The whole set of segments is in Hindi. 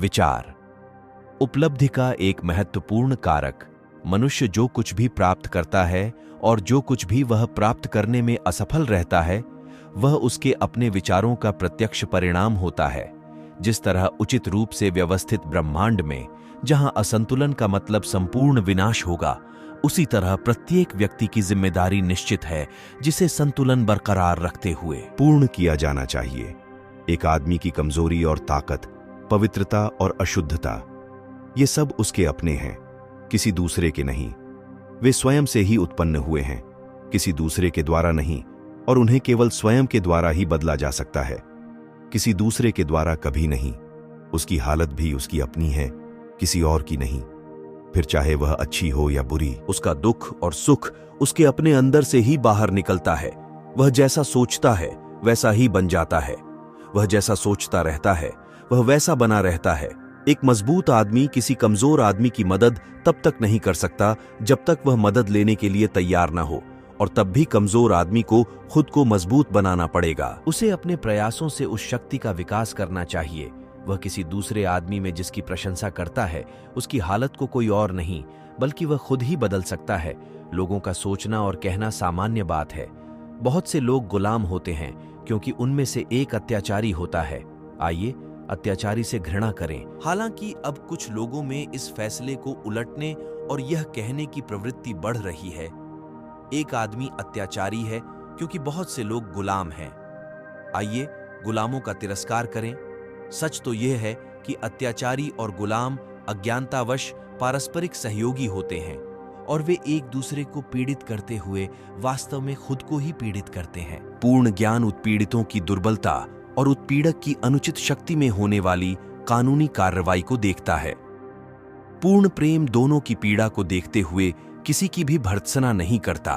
विचार उपलब्धि का एक महत्वपूर्ण कारक। मनुष्य जो कुछ भी प्राप्त करता है और जो कुछ भी वह प्राप्त करने में असफल रहता है, वह उसके अपने विचारों का प्रत्यक्ष परिणाम होता है। जिस तरह उचित रूप से व्यवस्थित ब्रह्मांड में जहां असंतुलन का मतलब संपूर्ण विनाश होगा, उसी तरह प्रत्येक व्यक्ति की जिम्मेदारी निश्चित है जिसे संतुलन बरकरार रखते हुए पूर्ण किया जाना चाहिए। एक आदमी की कमजोरी और ताकत, पवित्रता और अशुद्धता, ये सब उसके अपने हैं, किसी दूसरे के नहीं। वे स्वयं से ही उत्पन्न हुए हैं, किसी दूसरे के द्वारा नहीं, और उन्हें केवल स्वयं के द्वारा ही बदला जा सकता है, किसी दूसरे के द्वारा कभी नहीं। उसकी हालत भी उसकी अपनी है, किसी और की नहीं। फिर चाहे वह अच्छी हो या बुरी, उसका दुख और सुख उसके अपने अंदर से ही बाहर निकलता है। वह जैसा सोचता है वैसा ही बन जाता है। वह जैसा सोचता रहता है वह वैसा बना रहता है। एक मजबूत आदमी किसी कमजोर आदमी की मदद तब तक नहीं कर सकता जब तक वह मदद लेने के लिए तैयार न हो, और तब भी कमजोर आदमी को खुद को मजबूत बनाना पड़ेगा। उसे अपने प्रयासों से उस शक्ति का विकास करना चाहिए। वह किसी दूसरे आदमी में जिसकी प्रशंसा करता है, उसकी हालत को कोई और नहीं बल्कि वह खुद ही बदल सकता है। लोगों का सोचना और कहना सामान्य बात है। बहुत से लोग गुलाम होते हैं क्योंकि उनमें से एक अत्याचारी होता है। आइए अत्याचारी से घृणा करें। हालांकि अब कुछ लोगों में इस फैसले को उलटने और यह कहने की प्रवृत्ति बढ़ रही है, एक आदमी अत्याचारी है क्योंकि बहुत से लोग गुलाम हैं। आइए गुलामों का तिरस्कार करें। सच तो यह है कि अत्याचारी और गुलाम अज्ञानतावश पारस्परिक सहयोगी होते हैं और वे एक दूसरे को पीड़ित करते हुए वास्तव में खुद को ही पीड़ित करते हैं। पूर्ण ज्ञान उत्पीड़ितों की दुर्बलता और उत्पीड़क की अनुचित शक्ति में होने वाली कानूनी कार्रवाई को देखता है। पूर्ण प्रेम दोनों की पीड़ा को देखते हुए किसी की भी भर्त्सना नहीं करता।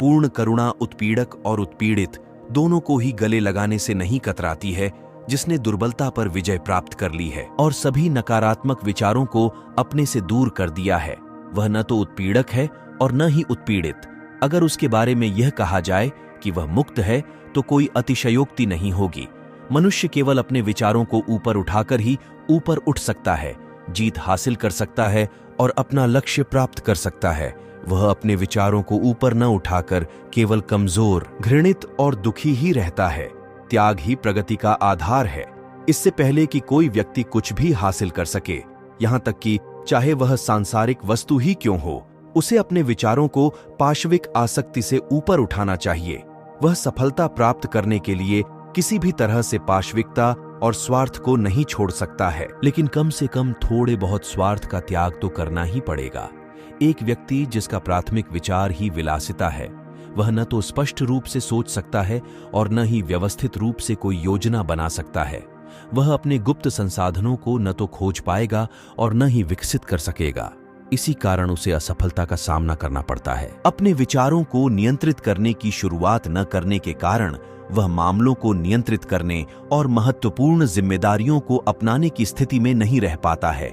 पूर्ण करुणा उत्पीड़क और उत्पीड़ित दोनों को ही गले लगाने से नहीं कतराती है, जिसने दुर्बलता पर विजय प्राप्त कर ली है और सभी नकारात्मक विचारों को अपने से दूर कर दिया है। वह न तो उत्पीड़क है और न ही उत्पीड़ित। अगर उसके बारे में यह कहा जाए कि वह मुक्त है तो कोई अतिशयोक्ति नहीं होगी। मनुष्य केवल अपने विचारों को ऊपर उठाकर ही ऊपर उठ सकता है, जीत हासिल कर सकता है और अपना लक्ष्य प्राप्त कर सकता है। वह अपने विचारों को ऊपर न उठाकर केवल कमजोर, घृणित और दुखी ही रहता है। त्याग ही प्रगति का आधार है। इससे पहले कि कोई व्यक्ति कुछ भी हासिल कर सके, यहां तक कि चाहे वह सांसारिक वस्तु ही क्यों हो, उसे अपने विचारों को पाशविक आसक्ति से ऊपर उठाना चाहिए। वह सफलता प्राप्त करने के लिए किसी भी तरह से पाशविकता और स्वार्थ को नहीं छोड़ सकता है, लेकिन कम से कम थोड़े बहुत स्वार्थ का त्याग तो करना ही पड़ेगा। एक व्यक्ति जिसका प्राथमिक विचार ही विलासिता है, वह न तो स्पष्ट रूप से सोच सकता है और न ही व्यवस्थित रूप से कोई योजना बना सकता है। वह अपने गुप्त संसाधनों को न तो खोज पाएगा और न ही विकसित कर सकेगा। इसी कारण उसे असफलता का सामना करना पड़ता है। अपने विचारों को नियंत्रित करने की शुरुआत न करने के कारण वह मामलों को नियंत्रित करने और महत्वपूर्ण जिम्मेदारियों को अपनाने की स्थिति में नहीं रह पाता है।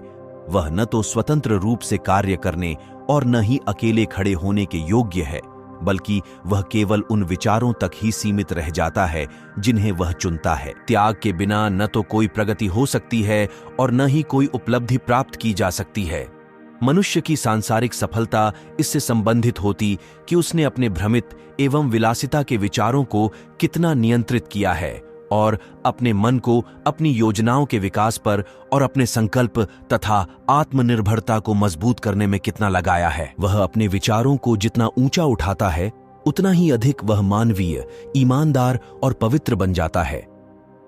वह न तो स्वतंत्र रूप से कार्य करने और न ही अकेले खड़े होने के योग्य है, बल्कि वह केवल उन विचारों तक ही सीमित रह जाता है जिन्हें वह चुनता है। त्याग के बिना न तो कोई प्रगति हो सकती है और न ही कोई उपलब्धि प्राप्त की जा सकती है। मनुष्य की सांसारिक सफलता इससे संबंधित होती कि उसने अपने भ्रमित एवं विलासिता के विचारों को कितना नियंत्रित किया है और अपने मन को अपनी योजनाओं के विकास पर और अपने संकल्प तथा आत्मनिर्भरता को मजबूत करने में कितना लगाया है। वह अपने विचारों को जितना ऊंचा उठाता है, उतना ही अधिक वह मानवीय, ईमानदार और पवित्र बन जाता है।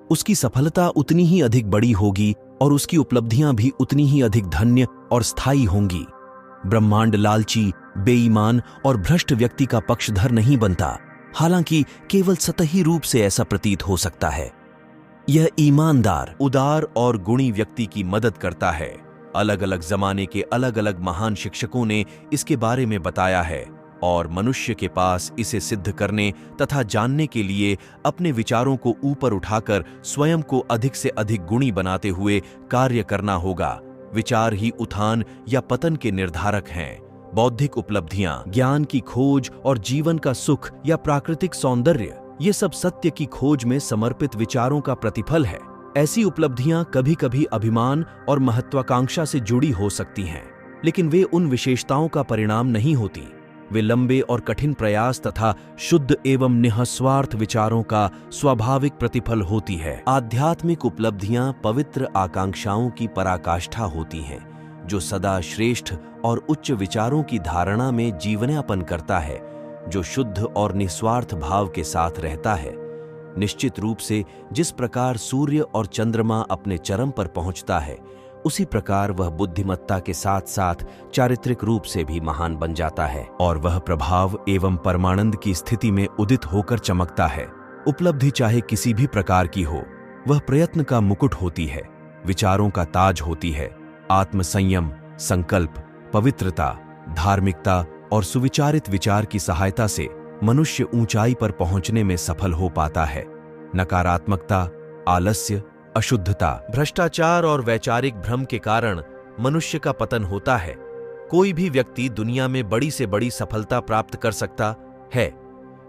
उसकी सफलता उतनी ही अधिक बड़ी होगी और उसकी उपलब्धियां भी उतनी ही अधिक धन्य और स्थायी होंगी। ब्रह्मांड लालची, बेईमान और भ्रष्ट व्यक्ति का पक्षधर नहीं बनता, हालांकि केवल सतही रूप से ऐसा प्रतीत हो सकता है। यह ईमानदार, उदार और गुणी व्यक्ति की मदद करता है। अलग अलग जमाने के अलग अलग महान शिक्षकों ने इसके बारे में बताया है और मनुष्य के पास इसे सिद्ध करने तथा जानने के लिए अपने विचारों को ऊपर उठाकर स्वयं को अधिक से अधिक गुणी बनाते हुए कार्य करना होगा। विचार ही उत्थान या पतन के निर्धारक हैं। बौद्धिक उपलब्धियां, ज्ञान की खोज और जीवन का सुख या प्राकृतिक सौंदर्य, ये सब सत्य की खोज में समर्पित विचारों का प्रतिफल है। ऐसी उपलब्धियां कभी कभी अभिमान और महत्वाकांक्षा से जुड़ी हो सकती हैं, लेकिन वे उन विशेषताओं का परिणाम नहीं होती। वे लंबे और कठिन प्रयास तथा शुद्ध एवं निःस्वार्थ विचारों का स्वाभाविक प्रतिफल होती है। आध्यात्मिक उपलब्धियां पवित्र आकांक्षाओं की पराकाष्ठा होती हैं, जो सदा श्रेष्ठ और उच्च विचारों की धारणा में जीवनयापन करता है, जो शुद्ध और निस्वार्थ भाव के साथ रहता है। निश्चित रूप से जिस प्रकार सूर्य और चंद्रमा अपने चरम पर पहुंचता है, उसी प्रकार वह बुद्धिमत्ता के साथ साथ चारित्रिक रूप से भी महान बन जाता है और वह प्रभाव एवं परमानंद की स्थिति में उदित होकर चमकता है। उपलब्धि चाहे किसी भी प्रकार की हो, वह प्रयत्न का मुकुट होती है, विचारों का ताज होती है। आत्मसंयम, संकल्प, पवित्रता, धार्मिकता और सुविचारित विचार की सहायता से मनुष्य ऊंचाई पर पहुंचने में सफल हो पाता है। नकारात्मकता, आलस्य, अशुद्धता, भ्रष्टाचार और वैचारिक भ्रम के कारण मनुष्य का पतन होता है। कोई भी व्यक्ति दुनिया में बड़ी से बड़ी सफलता प्राप्त कर सकता है,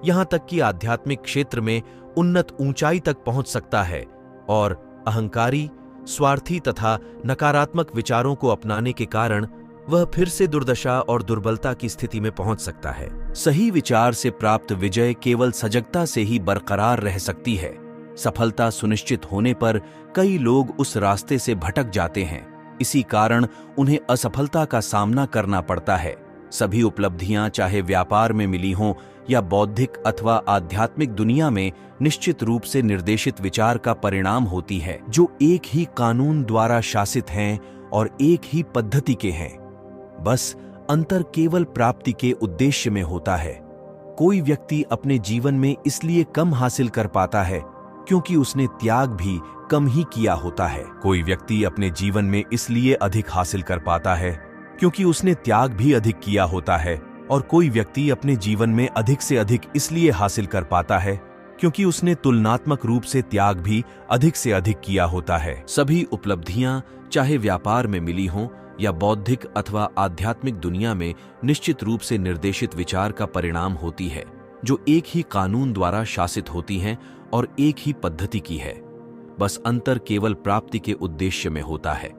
यहां तक कि आध्यात्मिक क्षेत्र में उन्नत ऊंचाई तक पहुंच सकता है और अहंकारी, स्वार्थी तथा नकारात्मक विचारों को अपनाने के कारण वह फिर से दुर्दशा और दुर्बलता की स्थिति में पहुंच सकता है। सही विचार से प्राप्त विजय केवल सजगता से ही बरकरार रह सकती है। सफलता सुनिश्चित होने पर कई लोग उस रास्ते से भटक जाते हैं, इसी कारण उन्हें असफलता का सामना करना पड़ता है। सभी उपलब्धियां चाहे व्यापार में मिली हों या बौद्धिक अथवा आध्यात्मिक दुनिया में निश्चित रूप से निर्देशित विचार का परिणाम होती है, जो एक ही कानून द्वारा शासित हैं और एक ही पद्धति के हैं। बस अंतर केवल प्राप्ति के उद्देश्य में होता है। कोई व्यक्ति अपने जीवन में इसलिए कम हासिल कर पाता है क्योंकि उसने त्याग भी कम ही किया होता है। कोई व्यक्ति अपने जीवन में इसलिए अधिक हासिल कर पाता है क्योंकि उसने त्याग भी अधिक किया होता है, और कोई व्यक्ति अपने जीवन में अधिक से अधिक इसलिए हासिल कर पाता है क्योंकि उसने तुलनात्मक रूप से त्याग भी अधिक से अधिक किया होता है। सभी उपलब्धियां चाहे व्यापार में मिली हों या बौद्धिक अथवा आध्यात्मिक दुनिया में निश्चित रूप से निर्देशित विचार का परिणाम होती है, जो एक ही कानून द्वारा शासित होती हैं और एक ही पद्धति की है। बस अंतर केवल प्राप्ति के उद्देश्य में होता है।